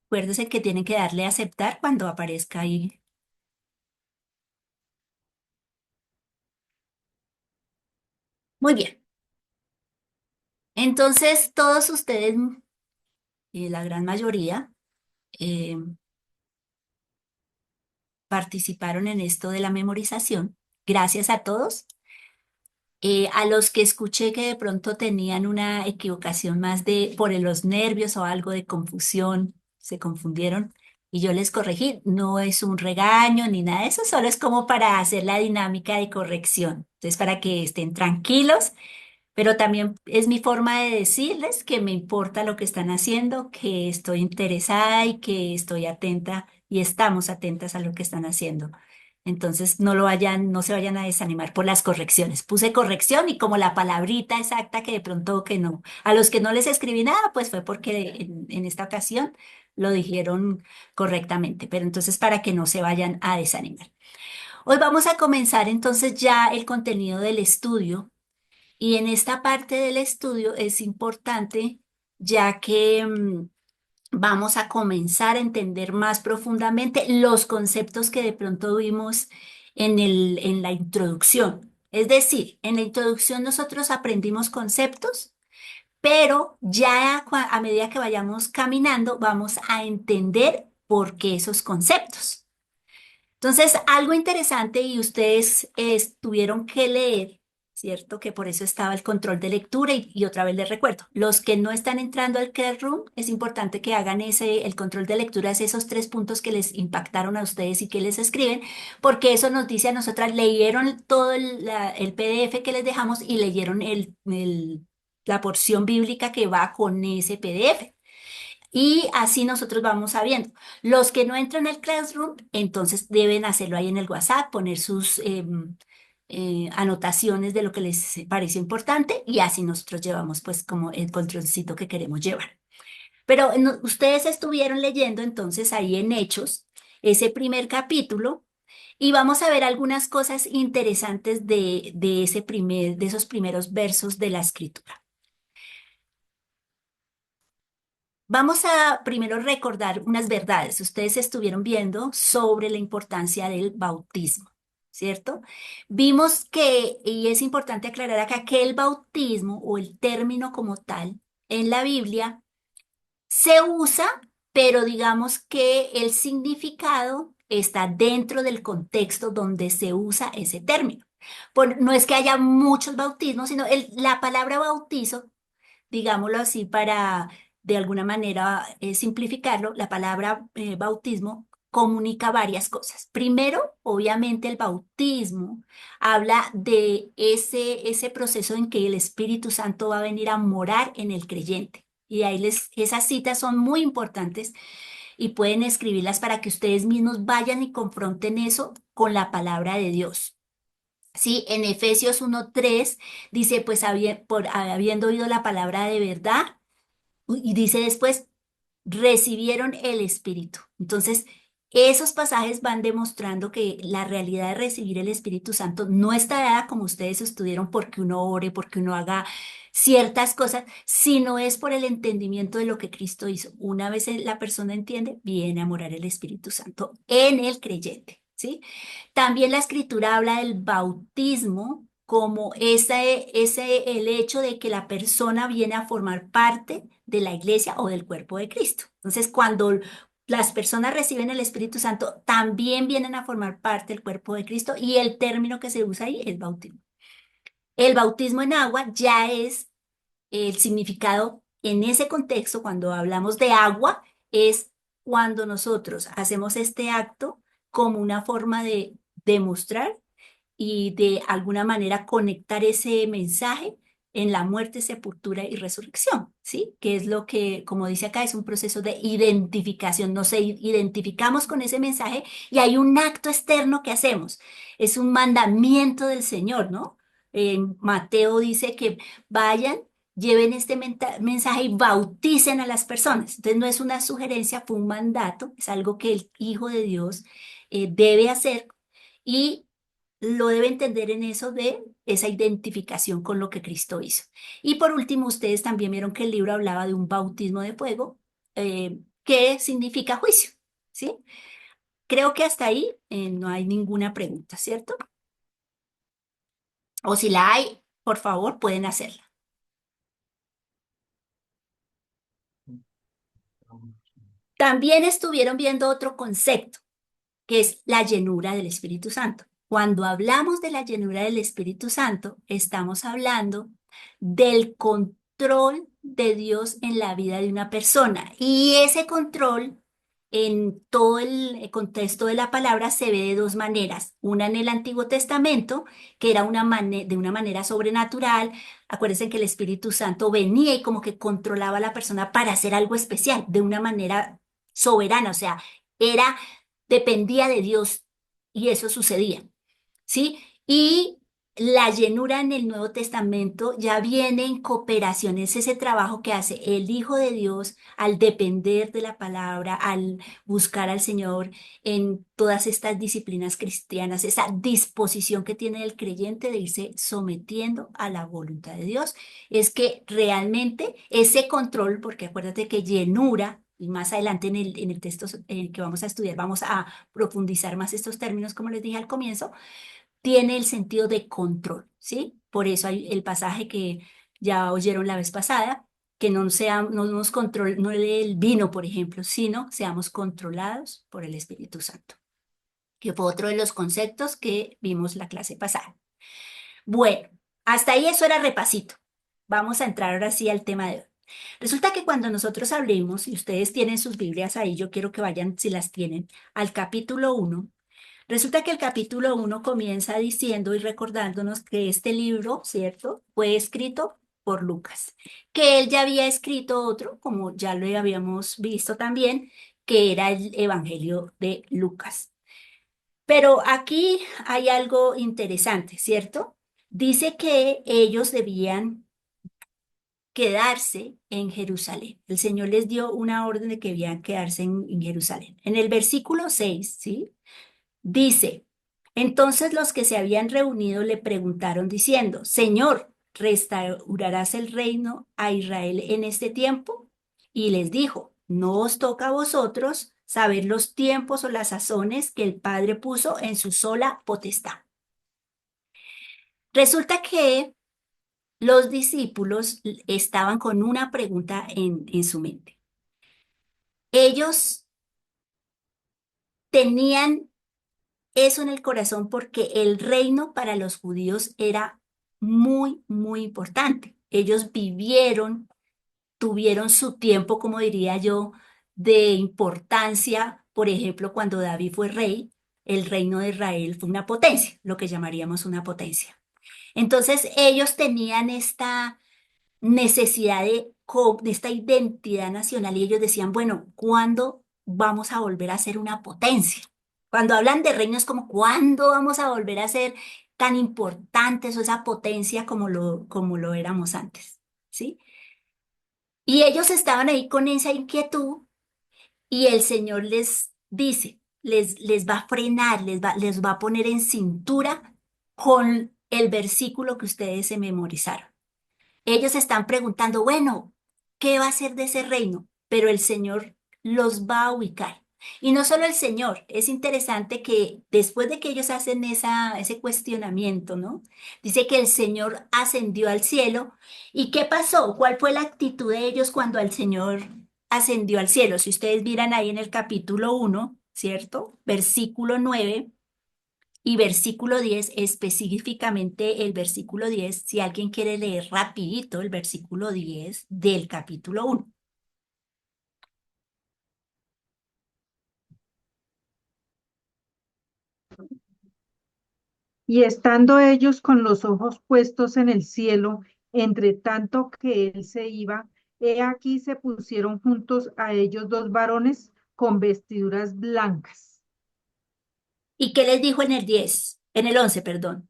Acuérdese que tienen que darle a aceptar cuando aparezca ahí. Muy bien. Entonces, todos ustedes, la gran mayoría, eh, participaron en esto de la memorización. Gracias a todos. A los que escuché que de pronto tenían una equivocación más de por los nervios o algo de confusión, se confundieron y yo les corregí. No es un regaño ni nada de eso, solo es como para hacer la dinámica de corrección. Entonces, para que estén tranquilos, pero también es mi forma de decirles que me importa lo que están haciendo, que estoy interesada y que estoy atenta y estamos atentas a lo que están haciendo. Entonces no se vayan a desanimar por las correcciones. Puse corrección y como la palabrita exacta que de pronto que no. A los que no les escribí nada, pues fue porque en esta ocasión lo dijeron correctamente. Pero entonces para que no se vayan a desanimar. Hoy vamos a comenzar entonces ya el contenido del estudio. Y en esta parte del estudio es importante ya que vamos a comenzar a entender más profundamente los conceptos que de pronto vimos en la introducción. Es decir, en la introducción nosotros aprendimos conceptos, pero ya a medida que vayamos caminando vamos a entender por qué esos conceptos. Entonces, algo interesante y ustedes tuvieron que leer, ¿cierto? Que por eso estaba el control de lectura y otra vez les recuerdo, los que no están entrando al Classroom, es importante que hagan el control de lectura, es esos 3 puntos que les impactaron a ustedes y que les escriben, porque eso nos dice a nosotras, leyeron todo el PDF que les dejamos y leyeron la porción bíblica que va con ese PDF. Y así nosotros vamos sabiendo. Los que no entran al Classroom, entonces deben hacerlo ahí en el WhatsApp, poner sus anotaciones de lo que les parece importante y así nosotros llevamos pues como el controlcito que queremos llevar. Pero ustedes estuvieron leyendo entonces ahí en Hechos ese primer capítulo y vamos a ver algunas cosas interesantes de esos primeros versos de la escritura. Vamos a primero recordar unas verdades. Ustedes estuvieron viendo sobre la importancia del bautismo, ¿cierto? Vimos que, y es importante aclarar acá, que el bautismo o el término como tal en la Biblia se usa, pero digamos que el significado está dentro del contexto donde se usa ese término. No es que haya muchos bautismos, sino la palabra bautizo, digámoslo así, para de alguna manera simplificarlo, la palabra bautismo comunica varias cosas. Primero, obviamente, el bautismo habla de ese proceso en que el Espíritu Santo va a venir a morar en el creyente. Y ahí esas citas son muy importantes y pueden escribirlas para que ustedes mismos vayan y confronten eso con la palabra de Dios. Sí, en Efesios 1:3 dice, pues habiendo oído la palabra de verdad, y dice después, recibieron el Espíritu. Entonces, esos pasajes van demostrando que la realidad de recibir el Espíritu Santo no está dada como ustedes estudiaron porque uno ore, porque uno haga ciertas cosas, sino es por el entendimiento de lo que Cristo hizo. Una vez la persona entiende, viene a morar el Espíritu Santo en el creyente, ¿sí? También la escritura habla del bautismo como el hecho de que la persona viene a formar parte de la iglesia o del cuerpo de Cristo. Entonces, cuando las personas reciben el Espíritu Santo, también vienen a formar parte del cuerpo de Cristo y el término que se usa ahí es bautismo. El bautismo en agua ya es el significado en ese contexto, cuando hablamos de agua, es cuando nosotros hacemos este acto como una forma de demostrar y de alguna manera conectar ese mensaje en la muerte, sepultura y resurrección, ¿sí? Que es lo que, como dice acá, es un proceso de identificación. Nos identificamos con ese mensaje y hay un acto externo que hacemos. Es un mandamiento del Señor, ¿no? Mateo dice que vayan, lleven este mensaje y bauticen a las personas. Entonces no es una sugerencia, fue un mandato, es algo que el Hijo de Dios debe hacer y lo debe entender en eso de esa identificación con lo que Cristo hizo. Y por último, ustedes también vieron que el libro hablaba de un bautismo de fuego, que significa juicio, ¿sí? Creo que hasta ahí no hay ninguna pregunta, ¿cierto? O si la hay, por favor, pueden hacerla. También estuvieron viendo otro concepto, que es la llenura del Espíritu Santo. Cuando hablamos de la llenura del Espíritu Santo, estamos hablando del control de Dios en la vida de una persona. Y ese control en todo el contexto de la palabra se ve de dos maneras. Una en el Antiguo Testamento, que era de una manera sobrenatural. Acuérdense que el Espíritu Santo venía y como que controlaba a la persona para hacer algo especial, de una manera soberana, o sea, era dependía de Dios y eso sucedía, ¿sí? Y la llenura en el Nuevo Testamento ya viene en cooperación, es ese trabajo que hace el Hijo de Dios al depender de la palabra, al buscar al Señor en todas estas disciplinas cristianas, esa disposición que tiene el creyente de irse sometiendo a la voluntad de Dios, es que realmente ese control, porque acuérdate que llenura, y más adelante en el texto que vamos a estudiar, vamos a profundizar más estos términos, como les dije al comienzo, tiene el sentido de control, ¿sí? Por eso hay el pasaje que ya oyeron la vez pasada, que no nos control, no el vino, por ejemplo, sino seamos controlados por el Espíritu Santo, que fue otro de los conceptos que vimos la clase pasada. Bueno, hasta ahí eso era repasito. Vamos a entrar ahora sí al tema de hoy. Resulta que cuando nosotros hablemos, y ustedes tienen sus Biblias ahí, yo quiero que vayan, si las tienen, al capítulo 1. Resulta que el capítulo 1 comienza diciendo y recordándonos que este libro, ¿cierto?, fue escrito por Lucas, que él ya había escrito otro, como ya lo habíamos visto también, que era el Evangelio de Lucas. Pero aquí hay algo interesante, ¿cierto? Dice que ellos debían quedarse en Jerusalén. El Señor les dio una orden de que debían quedarse en Jerusalén. En el versículo 6, ¿sí? Dice, entonces los que se habían reunido le preguntaron diciendo, Señor, ¿restaurarás el reino a Israel en este tiempo? Y les dijo, no os toca a vosotros saber los tiempos o las sazones que el Padre puso en su sola potestad. Resulta que los discípulos estaban con una pregunta en su mente. Ellos tenían eso en el corazón porque el reino para los judíos era muy, muy importante. Ellos vivieron, tuvieron su tiempo, como diría yo, de importancia. Por ejemplo, cuando David fue rey, el reino de Israel fue una potencia, lo que llamaríamos una potencia. Entonces, ellos tenían esta necesidad de esta identidad nacional y ellos decían, bueno, ¿cuándo vamos a volver a ser una potencia? Cuando hablan de reinos como, ¿cuándo vamos a volver a ser tan importantes o esa potencia como lo éramos antes? ¿Sí? Y ellos estaban ahí con esa inquietud y el Señor les dice, les va a frenar, les va a poner en cintura con el versículo que ustedes se memorizaron. Ellos están preguntando, bueno, ¿qué va a hacer de ese reino? Pero el Señor los va a ubicar. Y no solo el Señor, es interesante que después de que ellos hacen ese cuestionamiento, ¿no? Dice que el Señor ascendió al cielo. ¿Y qué pasó? ¿Cuál fue la actitud de ellos cuando el Señor ascendió al cielo? Si ustedes miran ahí en el capítulo 1, ¿cierto? Versículo 9. Y versículo 10 específicamente el versículo 10 si alguien quiere leer rapidito el versículo 10 del capítulo 1. Y estando ellos con los ojos puestos en el cielo, entre tanto que él se iba, he aquí se pusieron juntos a ellos dos varones con vestiduras blancas, ¿Y qué les dijo en el 10? En el 11, perdón.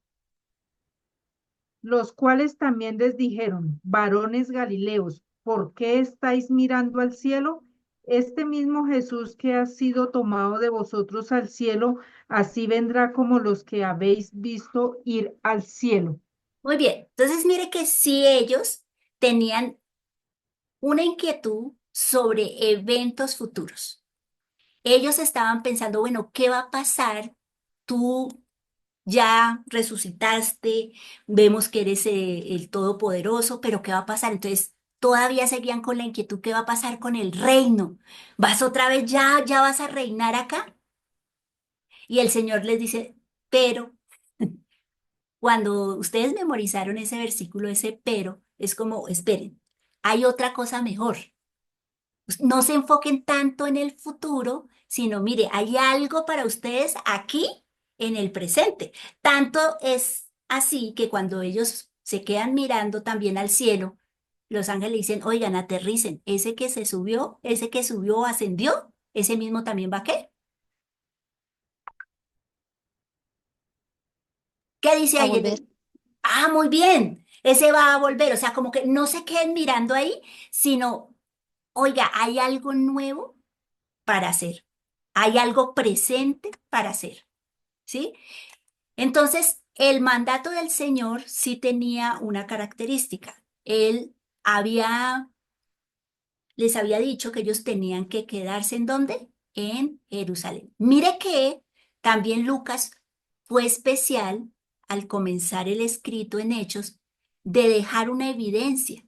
los cuales también les dijeron, varones Galileos, ¿por qué estáis mirando al cielo? Este mismo Jesús que ha sido tomado de vosotros al cielo, así vendrá como los que habéis visto ir al cielo. Muy bien, entonces mire que si ellos tenían una inquietud, sobre eventos futuros. Ellos estaban pensando, bueno, ¿qué va a pasar? Tú ya resucitaste, vemos que eres el Todopoderoso, pero ¿qué va a pasar? Entonces, todavía seguían con la inquietud, ¿qué va a pasar con el reino? ¿Vas otra vez ya vas a reinar acá? Y el Señor les dice, pero cuando ustedes memorizaron ese versículo, ese pero, es como, esperen, hay otra cosa mejor. No se enfoquen tanto en el futuro, sino mire, hay algo para ustedes aquí en el presente. Tanto es así que cuando ellos se quedan mirando también al cielo, los ángeles dicen, oigan, aterricen, ese que subió, ascendió, ese mismo también va a qué. ¿Qué dice a ahí? volver. Ah, muy bien, ese va a volver. O sea, como que no se queden mirando ahí, sino, oiga, hay algo nuevo para hacer. Hay algo presente para hacer, ¿sí? Entonces, el mandato del Señor sí tenía una característica. Él había, les había dicho que ellos tenían que quedarse ¿en dónde? En Jerusalén. Mire que también Lucas fue especial al comenzar el escrito en Hechos de dejar una evidencia.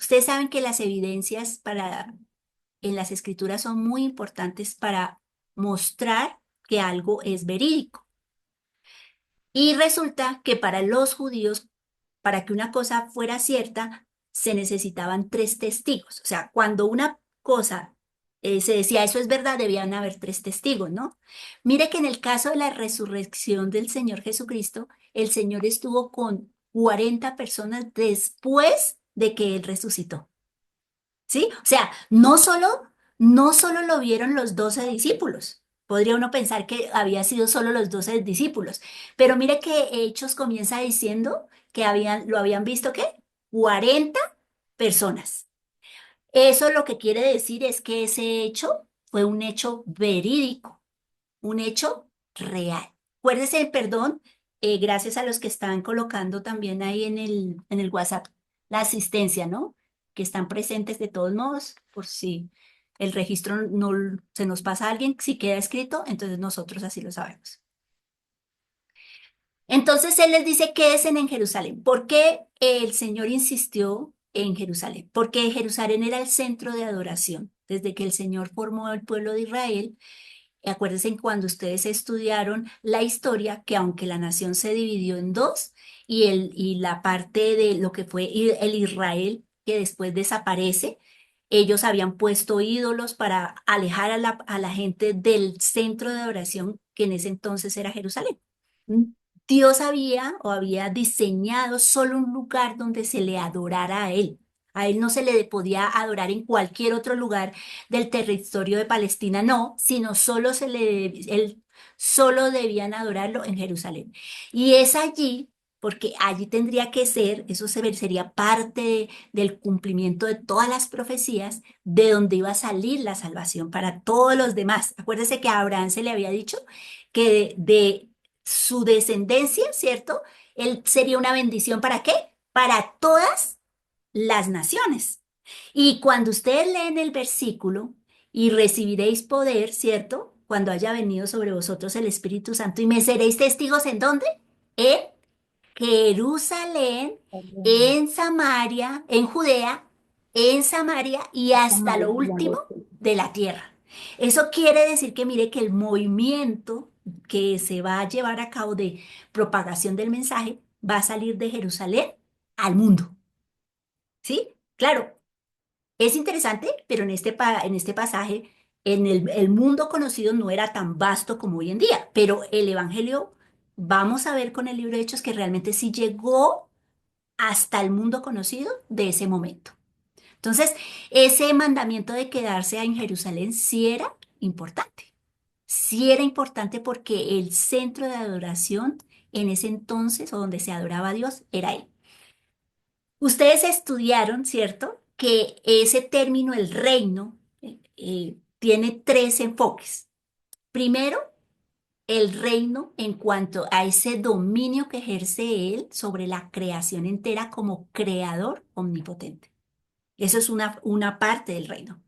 Ustedes saben que las evidencias en las escrituras son muy importantes para mostrar que algo es verídico. Y resulta que para los judíos, para que una cosa fuera cierta, se necesitaban tres testigos. O sea, cuando una cosa se decía eso es verdad, debían haber tres testigos, ¿no? Mire que en el caso de la resurrección del Señor Jesucristo, el Señor estuvo con 40 personas después de que Él resucitó. ¿Sí? O sea, no solo lo vieron los 12 discípulos. Podría uno pensar que había sido solo los 12 discípulos. Pero mire que Hechos comienza diciendo que lo habían visto, ¿qué? 40 personas. Eso lo que quiere decir es que ese hecho fue un hecho verídico, un hecho real. Acuérdese, perdón, gracias a los que están colocando también ahí en el WhatsApp la asistencia, ¿no? Que están presentes de todos modos, por si el registro no se nos pasa a alguien, si queda escrito, entonces nosotros así lo sabemos. Entonces él les dice, quédense en Jerusalén. ¿Por qué el Señor insistió en Jerusalén? Porque Jerusalén era el centro de adoración. Desde que el Señor formó el pueblo de Israel, acuérdense cuando ustedes estudiaron la historia, que aunque la nación se dividió en dos y la parte de lo que fue el Israel, que después desaparece, ellos habían puesto ídolos para alejar a a la gente del centro de adoración, que en ese entonces era Jerusalén. Mm. Dios había o había diseñado solo un lugar donde se le adorara a Él. A Él no se le podía adorar en cualquier otro lugar del territorio de Palestina, no, sino él solo debían adorarlo en Jerusalén. Y es allí, porque allí tendría que ser, sería parte del cumplimiento de todas las profecías, de donde iba a salir la salvación para todos los demás. Acuérdese que a Abraham se le había dicho que de su descendencia, ¿cierto? Él sería una bendición ¿para qué? Para todas las naciones. Y cuando ustedes leen el versículo, y recibiréis poder, ¿cierto? Cuando haya venido sobre vosotros el Espíritu Santo, y me seréis testigos ¿en dónde? En Jerusalén, en Samaria, en Judea, en Samaria y hasta lo último de la tierra. Eso quiere decir que mire que el movimiento que se va a llevar a cabo de propagación del mensaje va a salir de Jerusalén al mundo. ¿Sí? Claro, es interesante, pero en este pasaje, el mundo conocido no era tan vasto como hoy en día, pero el Evangelio, vamos a ver con el libro de Hechos que realmente sí llegó hasta el mundo conocido de ese momento. Entonces, ese mandamiento de quedarse en Jerusalén sí era importante. Sí era importante porque el centro de adoración en ese entonces, o donde se adoraba a Dios, era él. Ustedes estudiaron, ¿cierto? Que ese término, el reino, tiene tres enfoques. Primero, el reino en cuanto a ese dominio que ejerce él sobre la creación entera como creador omnipotente. Eso es una parte del reino.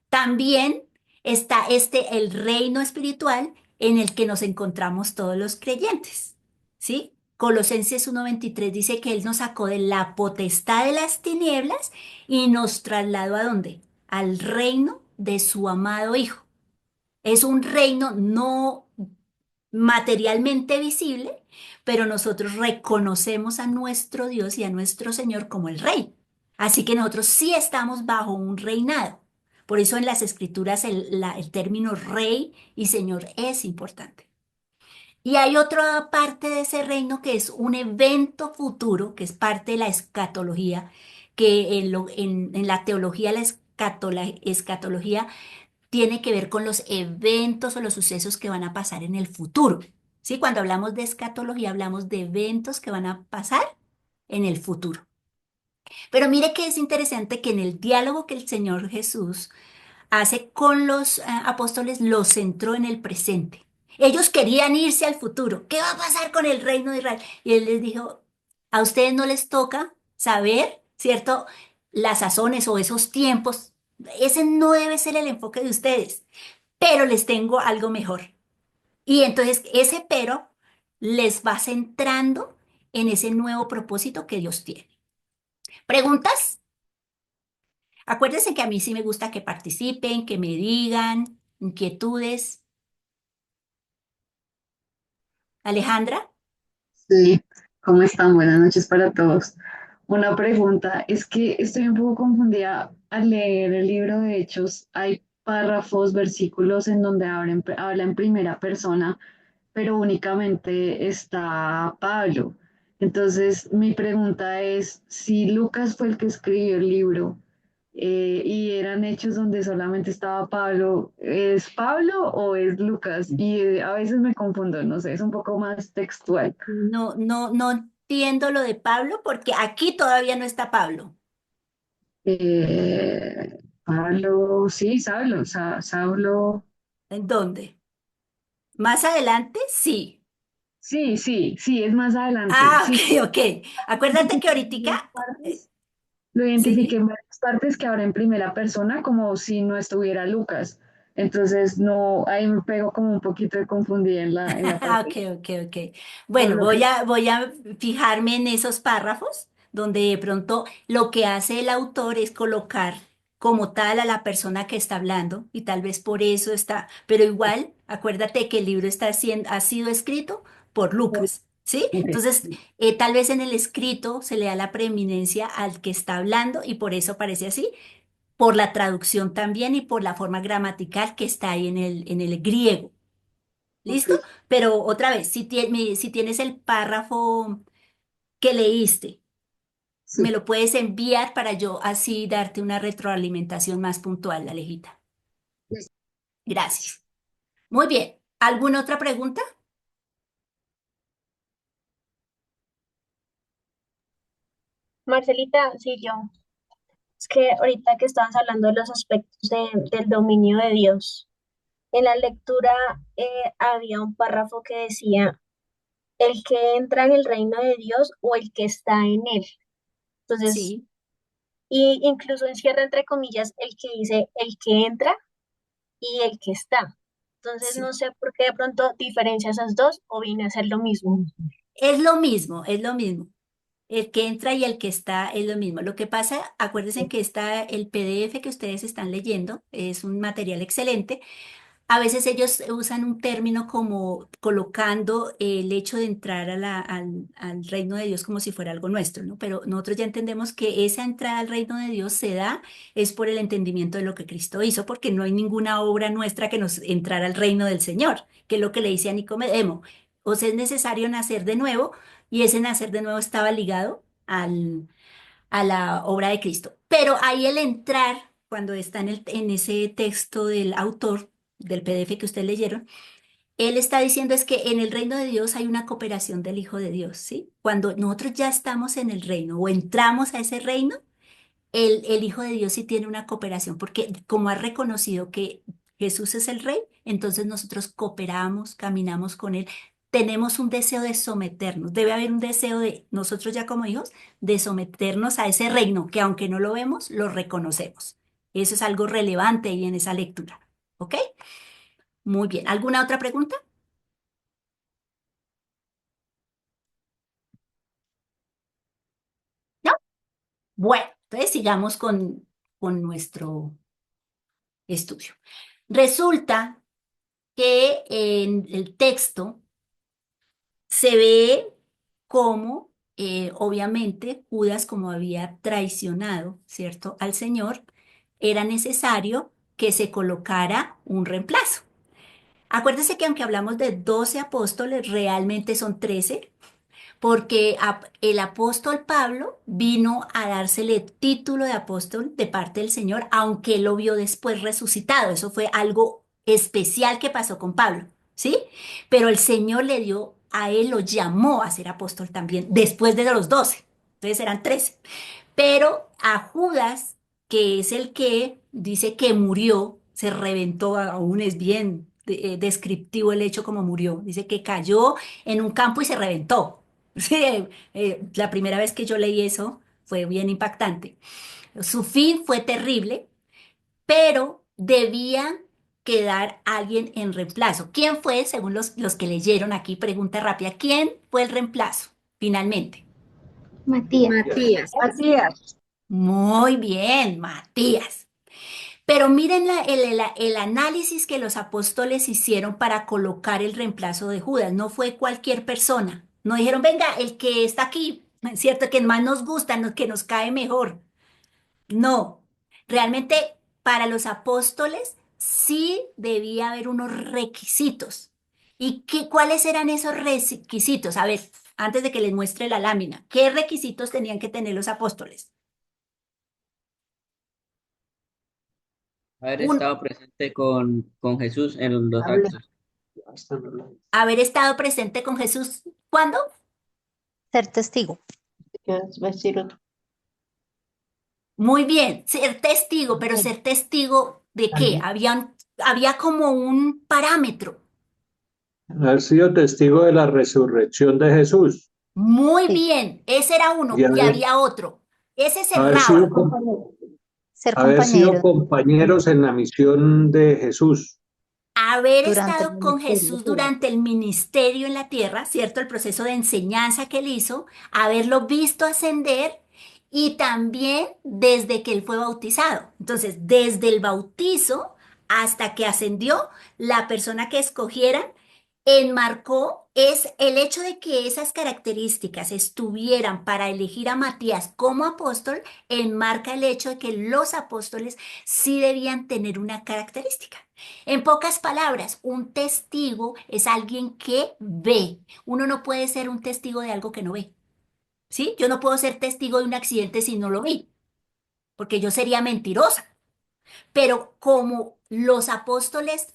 También está el reino espiritual en el que nos encontramos todos los creyentes, ¿sí? Colosenses 1:23 dice que Él nos sacó de la potestad de las tinieblas y nos trasladó ¿a dónde? Al reino de su amado Hijo. Es un reino no materialmente visible, pero nosotros reconocemos a nuestro Dios y a nuestro Señor como el Rey. Así que nosotros sí estamos bajo un reinado. Por eso en las escrituras el término Rey y Señor es importante. Y hay otra parte de ese reino que es un evento futuro, que es parte de la escatología, que en la teología la escatología tiene que ver con los eventos o los sucesos que van a pasar en el futuro. ¿Sí? Cuando hablamos de escatología, hablamos de eventos que van a pasar en el futuro. Pero mire que es interesante que en el diálogo que el Señor Jesús hace con los apóstoles, los centró en el presente. Ellos querían irse al futuro. ¿Qué va a pasar con el reino de Israel? Y él les dijo, a ustedes no les toca saber, ¿cierto? Las sazones o esos tiempos. Ese no debe ser el enfoque de ustedes, pero les tengo algo mejor. Y entonces ese pero les va centrando en ese nuevo propósito que Dios tiene. ¿Preguntas? Acuérdense que a mí sí me gusta que participen, que me digan inquietudes. Alejandra, Sí, ¿cómo están? Buenas noches para todos. Una pregunta, es que estoy un poco confundida al leer el libro de Hechos. Hay párrafos, versículos en donde habla en primera persona, pero únicamente está Pablo. Entonces, mi pregunta es, si Lucas fue el que escribió el libro y eran hechos donde solamente estaba Pablo, ¿es Pablo o es Lucas? Y a veces me confundo, no sé, es un poco más textual. no entiendo lo de Pablo porque aquí todavía no está Pablo. Pablo, sí, Saulo, Saulo, ¿En dónde? Más adelante, sí. sí, sí, sí, es más adelante, Ah, sí. ok, ok. Acuérdate que ahorita, eh, Lo identifiqué sí. en varias partes que ahora en primera persona, como si no estuviera Lucas. Entonces, no, ahí me pego como un poquito de confundida en la Ah, parte, ok, ok, ok. por Bueno, lo que, voy a fijarme en esos párrafos donde de pronto lo que hace el autor es colocar como tal a la persona que está hablando y tal vez por eso está, pero igual, acuérdate que el libro ha sido escrito por Lucas, ¿sí? ok, Entonces, tal vez en el escrito se le da la preeminencia al que está hablando y por eso parece así, por la traducción también y por la forma gramatical que está ahí en el griego. ok, ¿Listo? Pero otra vez, si tienes el párrafo que leíste, me sí. lo puedes enviar para yo así darte una retroalimentación más puntual, Alejita. Gracias. Muy bien. ¿Alguna otra pregunta? Marcelita, sí, yo. Es que ahorita que estabas hablando de los aspectos del dominio de Dios, en la lectura había un párrafo que decía, el que entra en el reino de Dios o el que está en él. Entonces, Sí, y incluso encierra entre comillas el que dice el que entra y el que está. Entonces, no sí. sé por qué de pronto diferencia esas dos o viene a ser lo mismo. Es lo mismo, es lo mismo. El que entra y el que está es lo mismo. Lo que pasa, acuérdense que está el PDF que ustedes están leyendo, es un material excelente. A veces ellos usan un término como colocando el hecho de entrar al reino de Dios como si fuera algo nuestro, ¿no? Pero nosotros ya entendemos que esa entrada al reino de Dios se da es por el entendimiento de lo que Cristo hizo, porque no hay ninguna obra nuestra que nos entrara al reino del Señor, que es lo que le dice a Nicodemo. O sea, es necesario nacer de nuevo y ese nacer de nuevo estaba ligado a la obra de Cristo. Pero ahí el entrar, cuando está en ese texto del autor, del PDF que ustedes leyeron, él está diciendo es que en el reino de Dios hay una cooperación del Hijo de Dios, ¿sí? Cuando nosotros ya estamos en el reino o entramos a ese reino, el Hijo de Dios sí tiene una cooperación, porque como ha reconocido que Jesús es el Rey, entonces nosotros cooperamos, caminamos con Él. tenemos un deseo de someternos. Debe haber un deseo de nosotros ya como hijos de someternos a ese reino que aunque no lo vemos, lo reconocemos. Eso es algo relevante ahí en esa lectura. ¿Ok? Muy bien. ¿Alguna otra pregunta? ¿No? Bueno, entonces sigamos con nuestro estudio. Resulta que en el texto se ve cómo, obviamente, Judas, como había traicionado, ¿cierto?, al Señor, era necesario que se colocara un reemplazo. Acuérdese que aunque hablamos de 12 apóstoles, realmente son 13 porque el apóstol Pablo vino a dársele título de apóstol de parte del Señor, aunque él lo vio después resucitado. Eso fue algo especial que pasó con Pablo, ¿sí? Pero el Señor le dio, a él lo llamó a ser apóstol también, después de los 12. Entonces eran 13. Pero a Judas, que es el que dice que murió, se reventó, aún es bien descriptivo el hecho como murió. Dice que cayó en un campo y se reventó. Sí, la primera vez que yo leí eso fue bien impactante. Su fin fue terrible, pero debía quedar alguien en reemplazo. ¿Quién fue, según los que leyeron aquí, pregunta rápida, quién fue el reemplazo finalmente? Matías. Matías. Matías, Muy bien, Matías. Pero miren el análisis que los apóstoles hicieron para colocar el reemplazo de Judas. No fue cualquier persona. No dijeron, venga, el que está aquí, ¿cierto? Que más nos gusta, que nos cae mejor. No. Realmente para los apóstoles sí debía haber unos requisitos. ¿Y cuáles eran esos requisitos? A ver, antes de que les muestre la lámina, ¿qué requisitos tenían que tener los apóstoles? Haber Un, estado presente con Jesús en los actos. haber estado presente con Jesús. ¿Cuándo? Ser testigo. Muy bien, ser testigo, pero ser testigo ¿de qué? Había como un parámetro. Haber sido testigo de la resurrección de Jesús Muy Sí. bien, ese era y uno y había otro. Ese haber sido, cerraba. Ser haber sido compañero compañeros en la misión de Jesús. Haber durante el estado con ministerio. Jesús durante el ministerio en la tierra, ¿cierto? El proceso de enseñanza que él hizo, haberlo visto ascender y también desde que él fue bautizado. Entonces, desde el bautizo hasta que ascendió, la persona que escogieran enmarcó es el hecho de que esas características estuvieran para elegir a Matías como apóstol, enmarca el hecho de que los apóstoles sí debían tener una característica. En pocas palabras, un testigo es alguien que ve. Uno no puede ser un testigo de algo que no ve. ¿Sí? Yo no puedo ser testigo de un accidente si no lo vi, porque yo sería mentirosa. Pero como los apóstoles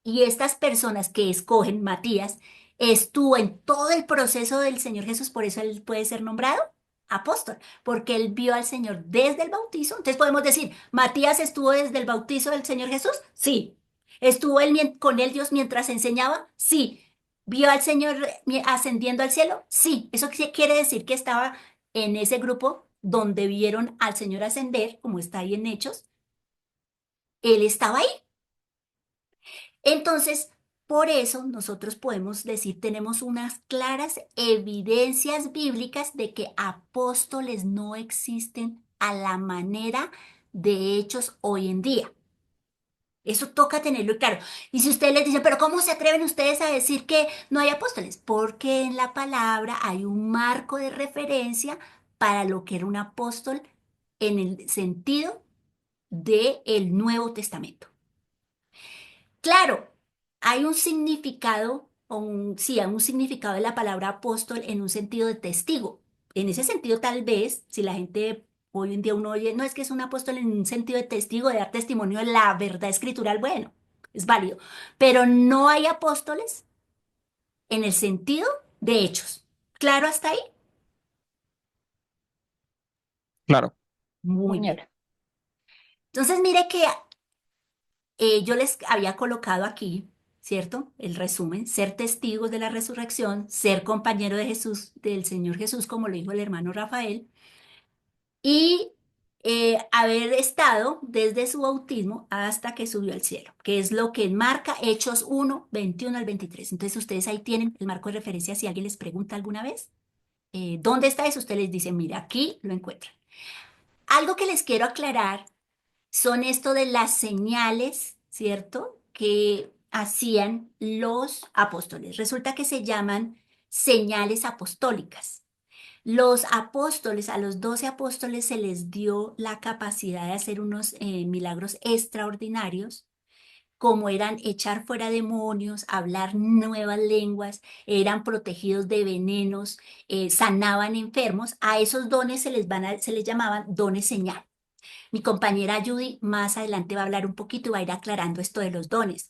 y estas personas que escogen, Matías, estuvo en todo el proceso del Señor Jesús, por eso él puede ser nombrado apóstol, porque él vio al Señor desde el bautizo. Entonces podemos decir, Matías estuvo desde el bautizo del Señor Jesús, sí. ¿Estuvo él con él Dios mientras enseñaba? Sí. ¿Vio al Señor ascendiendo al cielo? Sí. Eso quiere decir que estaba en ese grupo donde vieron al Señor ascender, como está ahí en Hechos, él estaba ahí. Entonces, por eso nosotros podemos decir, tenemos unas claras evidencias bíblicas de que apóstoles no existen a la manera de hechos hoy en día. Eso toca tenerlo claro. Y si ustedes les dicen, pero ¿cómo se atreven ustedes a decir que no hay apóstoles? Porque en la palabra hay un marco de referencia para lo que era un apóstol en el sentido del Nuevo Testamento. Claro, hay un significado, sí, hay un significado de la palabra apóstol en un sentido de testigo. En ese sentido, tal vez, si la gente hoy en día uno oye, no es que es un apóstol en un sentido de testigo, de dar testimonio de la verdad escritural, bueno, es válido. Pero no hay apóstoles en el sentido de hechos. ¿Claro hasta ahí? Claro. Muy bien. Señora. Entonces, mire que yo les había colocado aquí ¿cierto? El resumen, ser testigos de la resurrección, ser compañero de Jesús, del Señor Jesús, como lo dijo el hermano Rafael, y haber estado desde su bautismo hasta que subió al cielo, que es lo que marca Hechos 1, 21 al 23. Entonces ustedes ahí tienen el marco de referencia si alguien les pregunta alguna vez, ¿dónde está eso? Ustedes les dicen, mira, aquí lo encuentran. Algo que les quiero aclarar son esto de las señales, ¿cierto? Que hacían los apóstoles. Resulta que se llaman señales apostólicas. Los apóstoles, a los 12 apóstoles se les dio la capacidad de hacer unos milagros extraordinarios, como eran echar fuera demonios, hablar nuevas lenguas, eran protegidos de venenos, sanaban enfermos. A esos dones se les llamaban dones señal. Mi compañera Judy más adelante va a hablar un poquito y va a ir aclarando esto de los dones.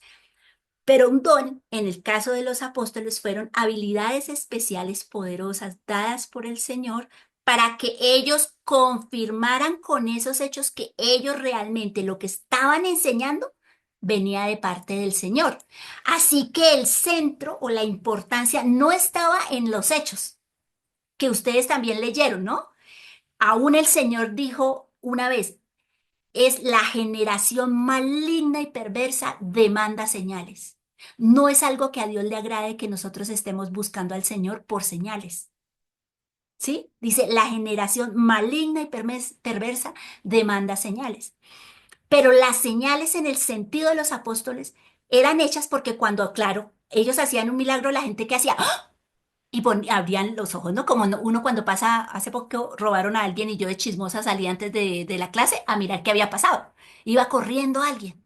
Pero un don, en el caso de los apóstoles, fueron habilidades especiales poderosas dadas por el Señor para que ellos confirmaran con esos hechos que ellos realmente lo que estaban enseñando venía de parte del Señor. Así que el centro o la importancia no estaba en los hechos, que ustedes también leyeron, ¿no? Aún el Señor dijo una vez, es la generación maligna y perversa demanda señales. No es algo que a Dios le agrade que nosotros estemos buscando al Señor por señales. ¿Sí? Dice, la generación maligna y perversa demanda señales. Pero las señales en el sentido de los apóstoles eran hechas porque cuando, claro, ellos hacían un milagro, la gente que hacía, ¡ah! Y abrían los ojos, ¿no? Como uno cuando pasa, hace poco robaron a alguien y yo de chismosa salí antes de la clase a mirar qué había pasado. Iba corriendo alguien,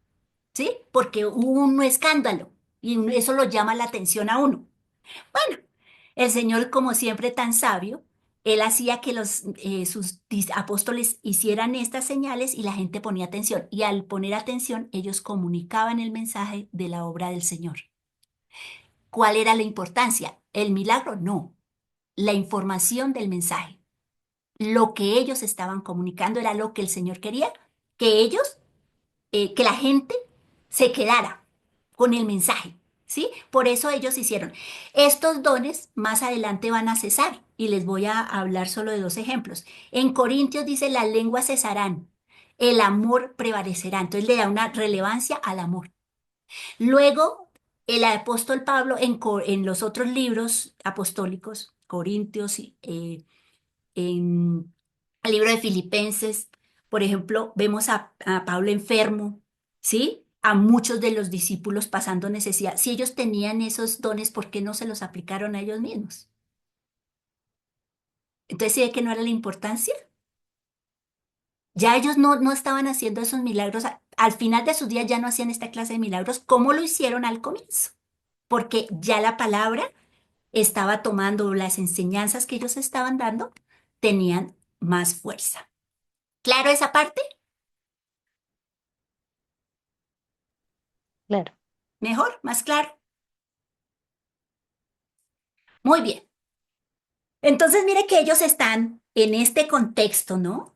¿sí? Porque hubo un escándalo y eso lo llama la atención a uno. Bueno, el Señor, como siempre tan sabio, él hacía que sus apóstoles hicieran estas señales y la gente ponía atención. Y al poner atención, ellos comunicaban el mensaje de la obra del Señor. ¿Cuál era la importancia? ¿El milagro? No. La información del mensaje. Lo que ellos estaban comunicando era lo que el Señor quería, que ellos, que la gente se quedara con el mensaje, ¿sí? Por eso ellos hicieron. Estos dones más adelante van a cesar y les voy a hablar solo de dos ejemplos. En Corintios dice, las lenguas cesarán, el amor prevalecerá. Entonces le da una relevancia al amor. Luego, el apóstol Pablo en los otros libros apostólicos, Corintios, en el libro de Filipenses, por ejemplo, vemos a Pablo enfermo, ¿sí? A muchos de los discípulos pasando necesidad. Si ellos tenían esos dones, ¿por qué no se los aplicaron a ellos mismos? Entonces, ¿sí ve que no era la importancia? Ya ellos no estaban haciendo esos milagros. Al final de sus días ya no hacían esta clase de milagros como lo hicieron al comienzo, porque ya la palabra estaba tomando las enseñanzas que ellos estaban dando, tenían más fuerza. ¿Claro esa parte? Claro. ¿Mejor? ¿Más claro? Muy bien. Entonces, mire que ellos están en este contexto, ¿no?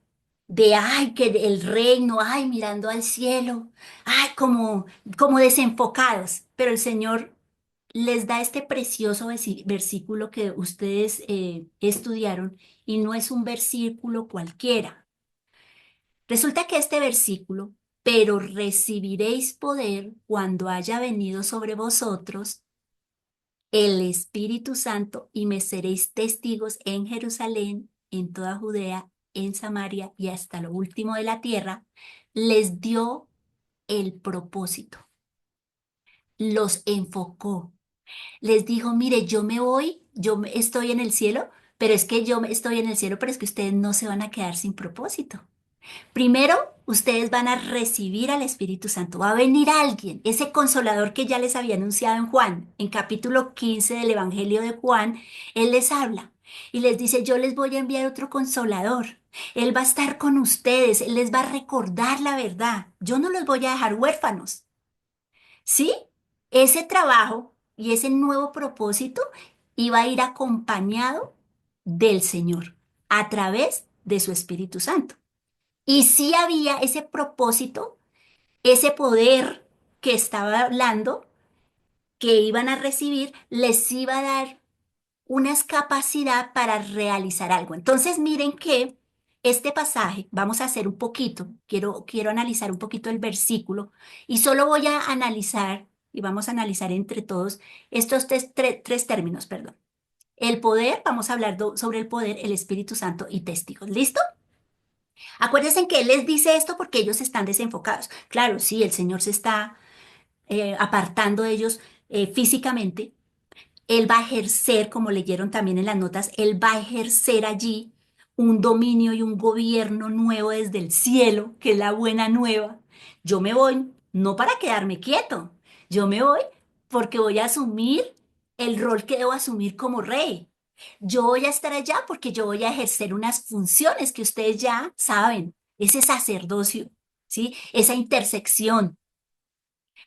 De, ay, que el reino, ay, mirando al cielo, ay, como desenfocados. Pero el Señor les da este precioso versículo que ustedes estudiaron y no es un versículo cualquiera. Resulta que este versículo, pero recibiréis poder cuando haya venido sobre vosotros el Espíritu Santo y me seréis testigos en Jerusalén, en toda Judea, en Samaria y hasta lo último de la tierra, les dio el propósito, los enfocó, les dijo, mire, yo me voy, estoy en el cielo, pero es que estoy en el cielo, pero es que ustedes no se van a quedar sin propósito. Primero, ustedes van a recibir al Espíritu Santo. Va a venir alguien, ese consolador que ya les había anunciado en Juan, en capítulo 15 del Evangelio de Juan, Él les habla y les dice, yo les voy a enviar otro consolador. Él va a estar con ustedes, Él les va a recordar la verdad. Yo no los voy a dejar huérfanos. ¿Sí? Ese trabajo y ese nuevo propósito iba a ir acompañado del Señor a través de su Espíritu Santo. Y sí había ese propósito, ese poder que estaba hablando, que iban a recibir les iba a dar una capacidad para realizar algo. Entonces, miren que este pasaje, vamos a hacer un poquito, quiero analizar un poquito el versículo y solo voy a analizar, y vamos a analizar entre todos estos tres términos, perdón. El poder, vamos a hablar sobre el poder, el Espíritu Santo y testigos. ¿Listo? Acuérdense que Él les dice esto porque ellos están desenfocados. Claro, sí, el Señor se está apartando de ellos físicamente. Él va a ejercer, como leyeron también en las notas, Él va a ejercer allí un dominio y un gobierno nuevo desde el cielo, que es la buena nueva. Yo me voy no para quedarme quieto, yo me voy porque voy a asumir el rol que debo asumir como rey. Yo voy a estar allá porque yo voy a ejercer unas funciones que ustedes ya saben, ese sacerdocio, ¿sí? Esa intersección.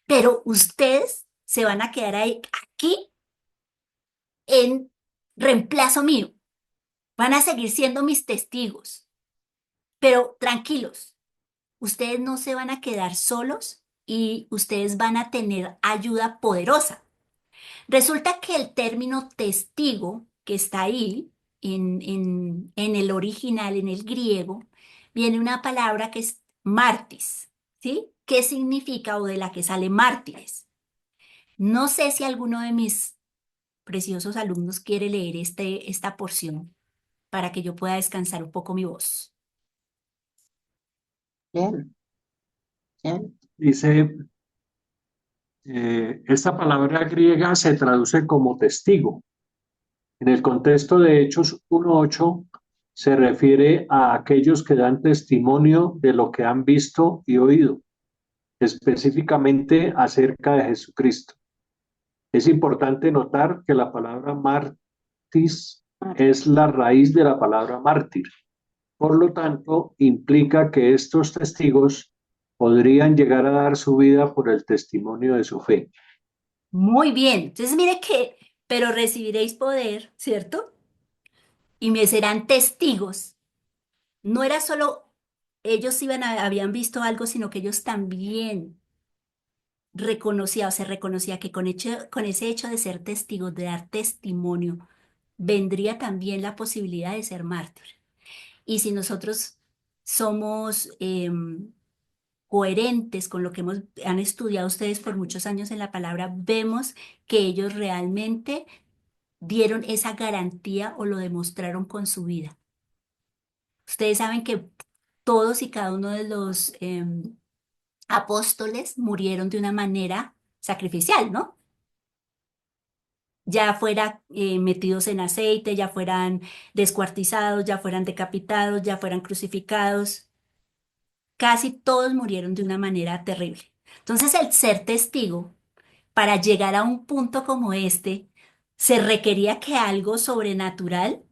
Pero ustedes se van a quedar ahí, aquí en reemplazo mío. Van a seguir siendo mis testigos, pero tranquilos, ustedes no se van a quedar solos y ustedes van a tener ayuda poderosa. Resulta que el término testigo que está ahí en el original, en el griego, viene una palabra que es martis, ¿sí? ¿Qué significa o de la que sale mártires? No sé si alguno de mis preciosos alumnos quiere leer esta porción para que yo pueda descansar un poco mi voz. Bien, bien. Dice, esta palabra griega se traduce como testigo. En el contexto de Hechos 1:8 se refiere a aquellos que dan testimonio de lo que han visto y oído, específicamente acerca de Jesucristo. Es importante notar que la palabra martis es la raíz de la palabra mártir. Por lo tanto, implica que estos testigos podrían llegar a dar su vida por el testimonio de su fe. Muy bien. Entonces, mire que, pero recibiréis poder, ¿cierto? Y me serán testigos. No era solo ellos habían visto algo, sino que ellos también reconocía o se reconocía que con ese hecho de ser testigos, de dar testimonio, vendría también la posibilidad de ser mártir. Y si nosotros somos coherentes con lo que han estudiado ustedes por muchos años en la palabra, vemos que ellos realmente dieron esa garantía o lo demostraron con su vida. Ustedes saben que todos y cada uno de los apóstoles murieron de una manera sacrificial, ¿no? Ya fuera metidos en aceite, ya fueran descuartizados, ya fueran decapitados, ya fueran crucificados. Casi todos murieron de una manera terrible. Entonces, el ser testigo, para llegar a un punto como este, se requería que algo sobrenatural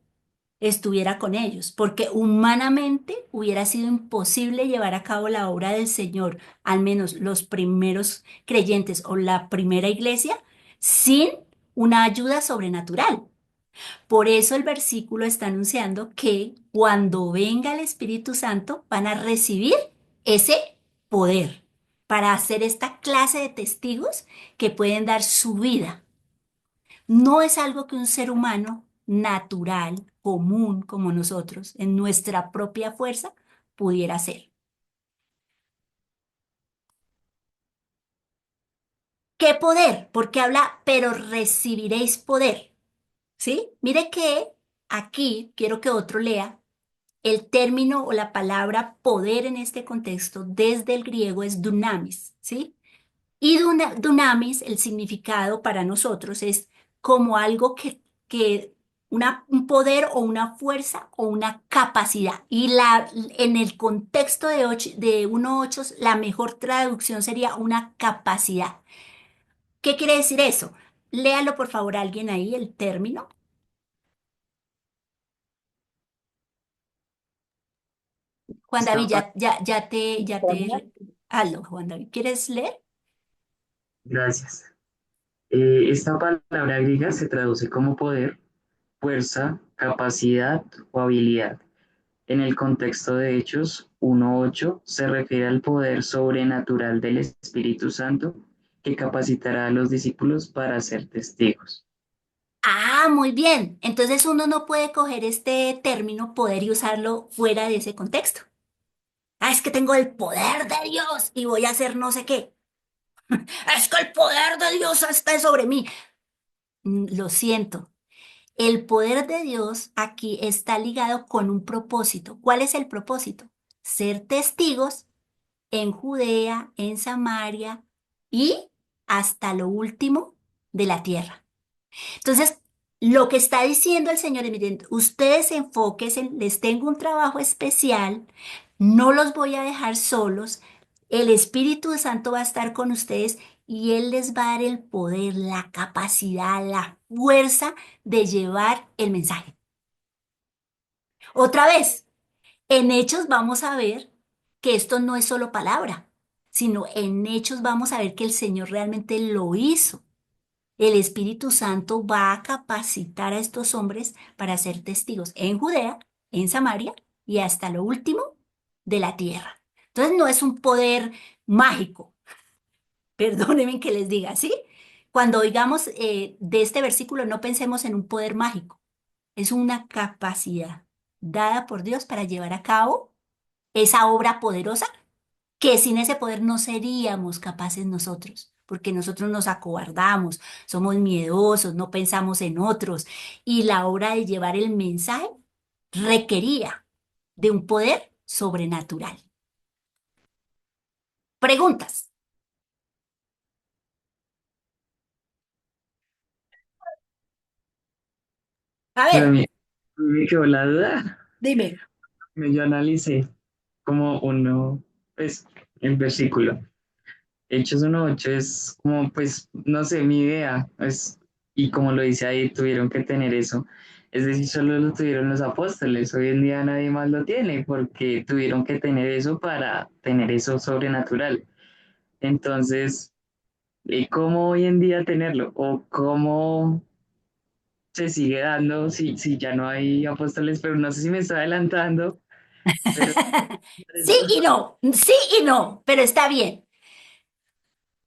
estuviera con ellos, porque humanamente hubiera sido imposible llevar a cabo la obra del Señor, al menos los primeros creyentes o la primera iglesia, sin una ayuda sobrenatural. Por eso el versículo está anunciando que cuando venga el Espíritu Santo van a recibir ese poder para hacer esta clase de testigos que pueden dar su vida. No es algo que un ser humano natural, común como nosotros, en nuestra propia fuerza, pudiera hacer. ¿Qué poder? Porque habla, pero recibiréis poder. ¿Sí? Mire que aquí quiero que otro lea. El término o la palabra poder en este contexto desde el griego es dunamis, ¿sí? Y dunamis, el significado para nosotros es como algo que un poder o una fuerza o una capacidad. Y en el contexto de 1.8, la mejor traducción sería una capacidad. ¿Qué quiere decir eso? Léalo por favor alguien ahí, el término. Juan David, Esta pa- Hazlo, Juan David. ¿Quieres leer? Gracias. Esta palabra griega se traduce como poder, fuerza, capacidad o habilidad. En el contexto de Hechos 1:8 se refiere al poder sobrenatural del Espíritu Santo que capacitará a los discípulos para ser testigos. Ah, muy bien. Entonces uno no puede coger este término poder y usarlo fuera de ese contexto. Ah, es que tengo el poder de Dios y voy a hacer no sé qué. Es que el poder de Dios está sobre mí. Lo siento. El poder de Dios aquí está ligado con un propósito. ¿Cuál es el propósito? Ser testigos en Judea, en Samaria y hasta lo último de la tierra. Entonces, lo que está diciendo el Señor es, miren, ustedes enfóquense, les tengo un trabajo especial, no los voy a dejar solos, el Espíritu Santo va a estar con ustedes y Él les va a dar el poder, la capacidad, la fuerza de llevar el mensaje. Otra vez, en Hechos vamos a ver que esto no es solo palabra, sino en Hechos vamos a ver que el Señor realmente lo hizo. El Espíritu Santo va a capacitar a estos hombres para ser testigos en Judea, en Samaria y hasta lo último de la tierra. Entonces no es un poder mágico, perdónenme que les diga, ¿sí? Cuando oigamos de este versículo no pensemos en un poder mágico, es una capacidad dada por Dios para llevar a cabo esa obra poderosa que sin ese poder no seríamos capaces nosotros, porque nosotros nos acobardamos, somos miedosos, no pensamos en otros, y la obra de llevar el mensaje requería de un poder sobrenatural. Preguntas. A Pero ver, me quedó la duda. dime. Yo analicé como uno, pues, el versículo. Hechos 1:8 es como, pues, no sé, mi idea, es, y como lo dice ahí, tuvieron que tener eso. Es decir, solo lo tuvieron los apóstoles. Hoy en día nadie más lo tiene porque tuvieron que tener eso para tener eso sobrenatural. Entonces, ¿cómo hoy en día tenerlo? ¿O cómo se sigue dando si ya no hay apóstoles? Pero no sé si me estoy adelantando, pero Sí y no, sí y no, pero está bien.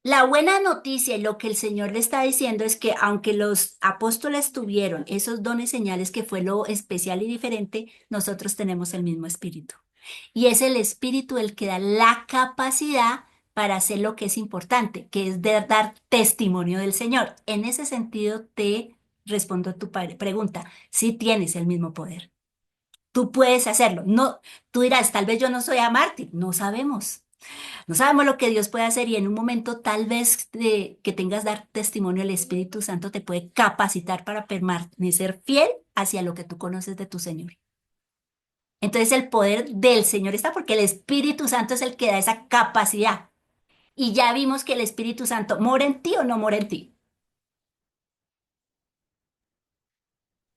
La buena noticia y lo que el Señor le está diciendo es que aunque los apóstoles tuvieron esos dones señales que fue lo especial y diferente, nosotros tenemos el mismo espíritu. Y es el espíritu el que da la capacidad para hacer lo que es importante, que es de dar testimonio del Señor. En ese sentido, te respondo a tu pregunta. Sí tienes el mismo poder. Tú puedes hacerlo. No, tú dirás, tal vez yo no soy a mártir. No sabemos. No sabemos lo que Dios puede hacer y en un momento tal vez que tengas dar testimonio, el Espíritu Santo te puede capacitar para permanecer fiel hacia lo que tú conoces de tu Señor. Entonces el poder del Señor está porque el Espíritu Santo es el que da esa capacidad. Y ya vimos que el Espíritu Santo mora en ti o no mora en ti.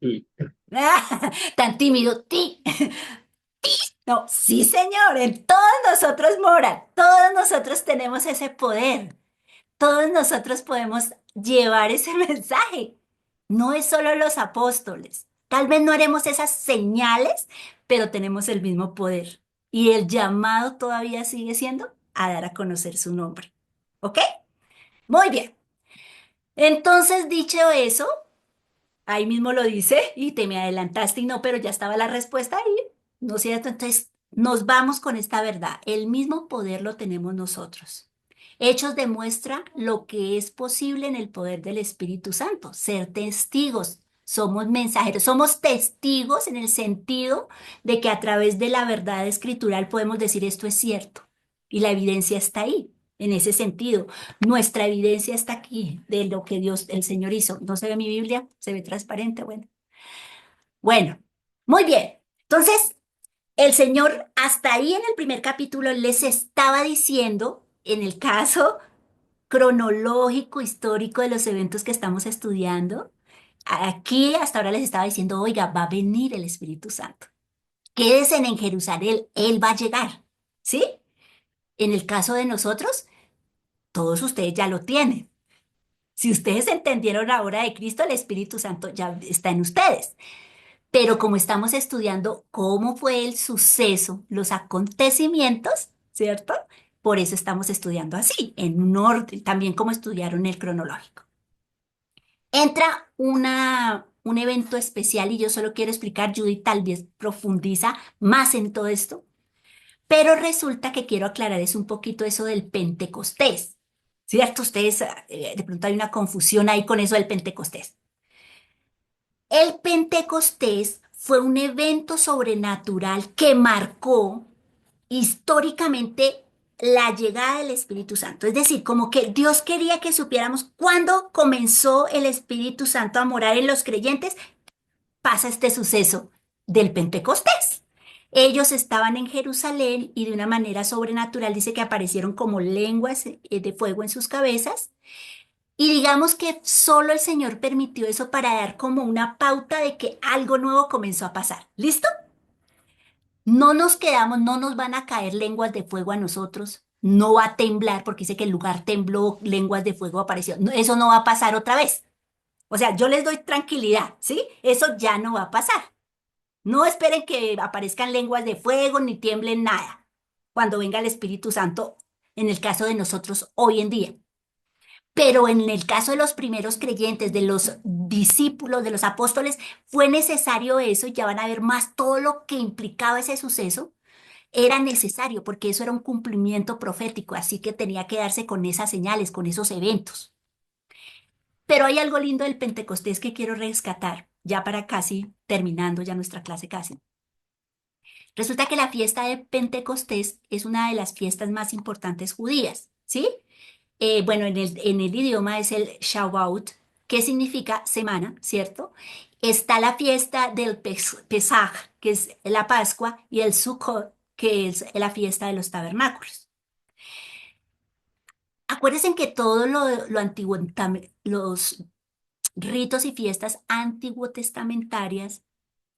sí. Tan tímido, ti. No, sí, Señor, en todos nosotros mora, todos nosotros tenemos ese poder. Todos nosotros podemos llevar ese mensaje. No es solo los apóstoles. Tal vez no haremos esas señales, pero tenemos el mismo poder. Y el llamado todavía sigue siendo a dar a conocer su nombre. ¿Ok? Muy bien. Entonces, dicho eso, ahí mismo lo dice y te me adelantaste y no, pero ya estaba la respuesta ahí. ¿No es cierto? Entonces, nos vamos con esta verdad. El mismo poder lo tenemos nosotros. Hechos demuestra lo que es posible en el poder del Espíritu Santo, ser testigos. Somos mensajeros, somos testigos en el sentido de que a través de la verdad escritural podemos decir esto es cierto y la evidencia está ahí. En ese sentido, nuestra evidencia está aquí de lo que Dios, el Señor hizo. ¿No se ve mi Biblia? ¿Se ve transparente? Bueno. Bueno, muy bien. Entonces, el Señor hasta ahí en el primer capítulo les estaba diciendo, en el caso cronológico, histórico de los eventos que estamos estudiando, aquí hasta ahora les estaba diciendo, oiga, va a venir el Espíritu Santo. Quédense en Jerusalén, Él va a llegar. ¿Sí? En el caso de nosotros, todos ustedes ya lo tienen. Si ustedes entendieron la obra de Cristo, el Espíritu Santo ya está en ustedes. Pero como estamos estudiando cómo fue el suceso, los acontecimientos, ¿cierto? Por eso estamos estudiando así, en un orden, también como estudiaron el cronológico. Entra un evento especial y yo solo quiero explicar, Judy tal vez profundiza más en todo esto, pero resulta que quiero aclarar es un poquito eso del Pentecostés, ¿cierto? Ustedes, de pronto hay una confusión ahí con eso del Pentecostés. El Pentecostés fue un evento sobrenatural que marcó históricamente la llegada del Espíritu Santo. Es decir, como que Dios quería que supiéramos cuándo comenzó el Espíritu Santo a morar en los creyentes, pasa este suceso del Pentecostés. Ellos estaban en Jerusalén y de una manera sobrenatural dice que aparecieron como lenguas de fuego en sus cabezas. Y digamos que solo el Señor permitió eso para dar como una pauta de que algo nuevo comenzó a pasar. ¿Listo? No nos quedamos, no nos van a caer lenguas de fuego a nosotros, no va a temblar porque dice que el lugar tembló, lenguas de fuego apareció. Eso no va a pasar otra vez. O sea, yo les doy tranquilidad, ¿sí? Eso ya no va a pasar. No esperen que aparezcan lenguas de fuego ni tiemblen nada cuando venga el Espíritu Santo, en el caso de nosotros hoy en día. Pero en el caso de los primeros creyentes, de los discípulos, de los apóstoles, fue necesario eso, y ya van a ver más todo lo que implicaba ese suceso. Era necesario porque eso era un cumplimiento profético, así que tenía que darse con esas señales, con esos eventos. Pero hay algo lindo del Pentecostés que quiero rescatar, ya para casi terminando ya nuestra clase casi. Resulta que la fiesta de Pentecostés es una de las fiestas más importantes judías, ¿sí? Bueno, en el idioma es el Shavuot, que significa semana, ¿cierto? Está la fiesta del Pesaj, que es la Pascua, y el Sukkot, que es la fiesta de los tabernáculos. Acuérdense que todo lo antiguo, los ritos y fiestas antiguo testamentarias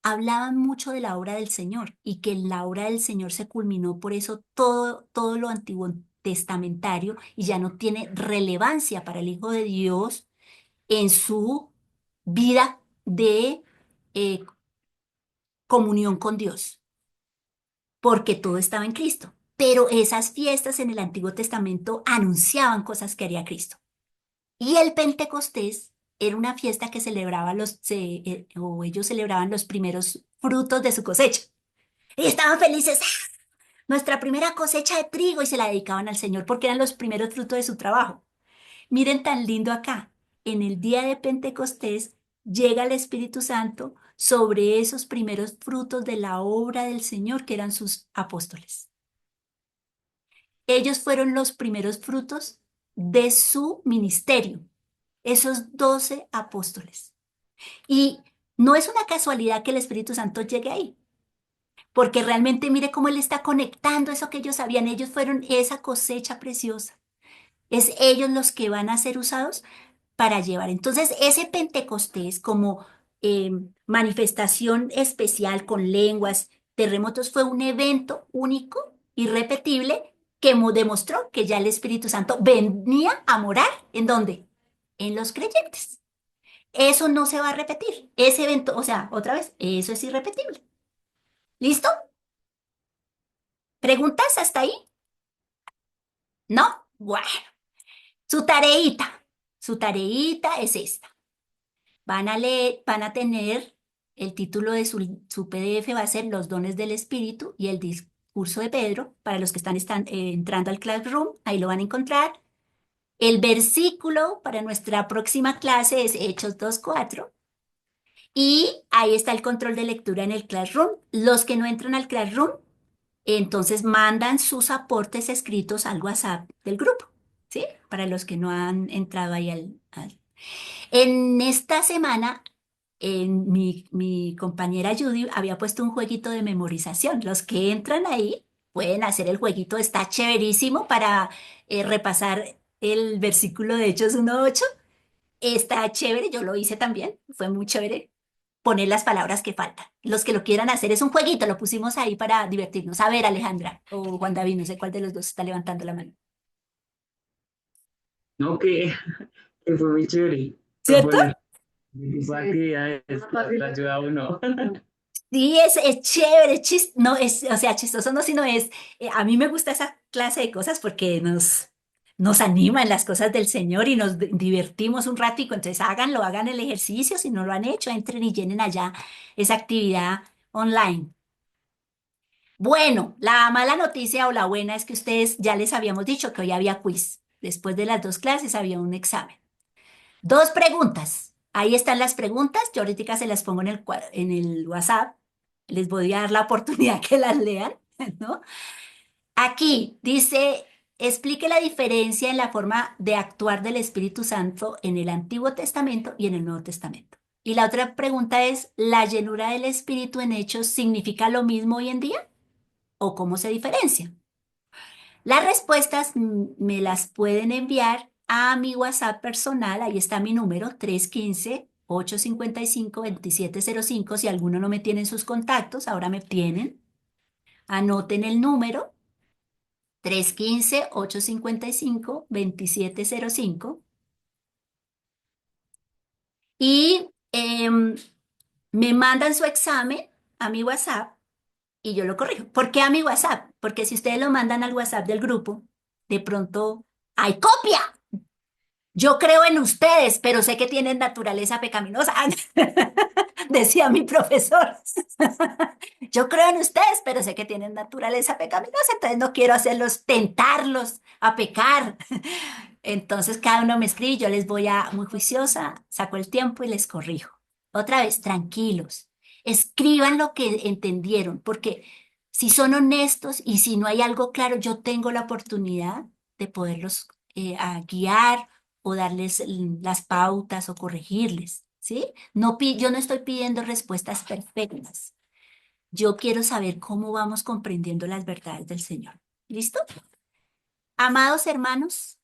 hablaban mucho de la obra del Señor y que la obra del Señor se culminó, por eso todo lo antiguo testamentario y ya no tiene relevancia para el Hijo de Dios en su vida de eh, comunión con Dios, porque todo estaba en Cristo. Pero esas fiestas en el Antiguo Testamento anunciaban cosas que haría Cristo. Y el Pentecostés era una fiesta que celebraba o ellos celebraban los primeros frutos de su cosecha. Y estaban felices, ¡ah! Nuestra primera cosecha de trigo, y se la dedicaban al Señor porque eran los primeros frutos de su trabajo. Miren tan lindo acá. En el día de Pentecostés llega el Espíritu Santo sobre esos primeros frutos de la obra del Señor que eran sus apóstoles. Ellos fueron los primeros frutos de su ministerio, esos 12 apóstoles. Y no es una casualidad que el Espíritu Santo llegue ahí, porque realmente mire cómo Él está conectando eso que ellos sabían. Ellos fueron esa cosecha preciosa. Es ellos los que van a ser usados para llevar. Entonces, ese Pentecostés como manifestación especial con lenguas, terremotos, fue un evento único, irrepetible, que demostró que ya el Espíritu Santo venía a morar. ¿En dónde? En los creyentes. Eso no se va a repetir. Ese evento, o sea, otra vez, eso es irrepetible. ¿Listo? ¿Preguntas hasta ahí? ¿No? Bueno, su tareita. Su tareita es esta. Van a leer, van a tener el título de su PDF, va a ser Los dones del Espíritu y el discurso de Pedro. Para los que están entrando al Classroom, ahí lo van a encontrar. El versículo para nuestra próxima clase es Hechos 2:4. Y ahí está el control de lectura en el Classroom. Los que no entran al Classroom, entonces mandan sus aportes escritos al WhatsApp del grupo, ¿sí? Para los que no han entrado ahí En esta semana, mi compañera Judy había puesto un jueguito de memorización. Los que entran ahí pueden hacer el jueguito, está chéverísimo para repasar el versículo de Hechos 1:8. Está chévere, yo lo hice también, fue muy chévere poner las palabras que faltan. Los que lo quieran hacer es un jueguito, lo pusimos ahí para divertirnos. A ver, Alejandra o Juan David, no sé cuál de los dos está levantando la mano. No, que fue muy chévere ¿Cierto? proponer tipo de actividades, Fácil. la ayuda a uno. Sí, es chévere, no es, o sea, chistoso no, sino es, a mí me gusta esa clase de cosas porque nos animan las cosas del Señor y nos divertimos un ratico, entonces háganlo, hagan el ejercicio, si no lo han hecho, entren y llenen allá esa actividad online. Bueno, la mala noticia o la buena es que ustedes ya les habíamos dicho que hoy había quiz. Después de las dos clases había un examen. Dos preguntas. Ahí están las preguntas. Yo ahorita se las pongo en el WhatsApp. Les voy a dar la oportunidad que las lean, ¿no? Aquí dice, explique la diferencia en la forma de actuar del Espíritu Santo en el Antiguo Testamento y en el Nuevo Testamento. Y la otra pregunta es, ¿la llenura del Espíritu en Hechos significa lo mismo hoy en día? ¿O cómo se diferencia? Las respuestas me las pueden enviar a mi WhatsApp personal, ahí está mi número, 315-855-2705. Si alguno no me tiene en sus contactos, ahora me tienen. Anoten el número, 315-855-2705. Y me mandan su examen a mi WhatsApp y yo lo corrijo. ¿Por qué a mi WhatsApp? Porque si ustedes lo mandan al WhatsApp del grupo, de pronto hay copia. Yo creo en ustedes, pero sé que tienen naturaleza pecaminosa, decía mi profesor. Yo creo en ustedes, pero sé que tienen naturaleza pecaminosa, entonces no quiero hacerlos, tentarlos a pecar. Entonces cada uno me escribe y yo les voy a, muy juiciosa, saco el tiempo y les corrijo. Otra vez, tranquilos. Escriban lo que entendieron, porque si son honestos y si no hay algo claro, yo tengo la oportunidad de poderlos guiar o darles las pautas o corregirles, ¿sí? No, yo no estoy pidiendo respuestas perfectas. Yo quiero saber cómo vamos comprendiendo las verdades del Señor. ¿Listo? Amados hermanos,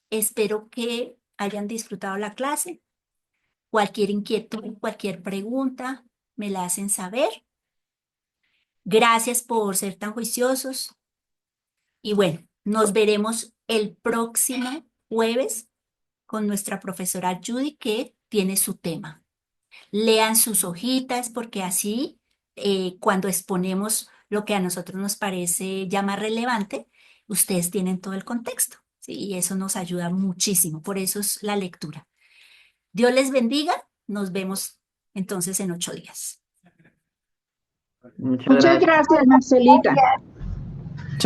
espero que hayan disfrutado la clase. Cualquier inquietud, cualquier pregunta, me la hacen saber. Gracias por ser tan juiciosos. Y bueno, nos veremos el próximo jueves con nuestra profesora Judy, que tiene su tema. Lean sus hojitas porque así cuando exponemos lo que a nosotros nos parece ya más relevante, ustedes tienen todo el contexto, ¿sí? Y eso nos ayuda muchísimo. Por eso es la lectura. Dios les bendiga. Nos vemos entonces en 8 días. Muchas Muchas gracias. gracias, Marcelita. Muchas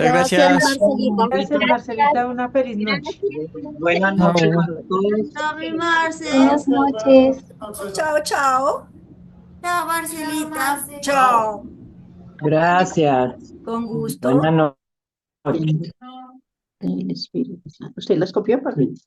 Gracias, gracias. Marcelita. Gracias, Marcelita. Una feliz noche. Buenas noches Chao. para todos. Chao, mi Marce. Buenas noches. Chao, chao. Chao, Marcelita. Chao. Gracias. Con gusto. Buenas noches. El Espíritu Santo. ¿Usted las copió, Marcelita?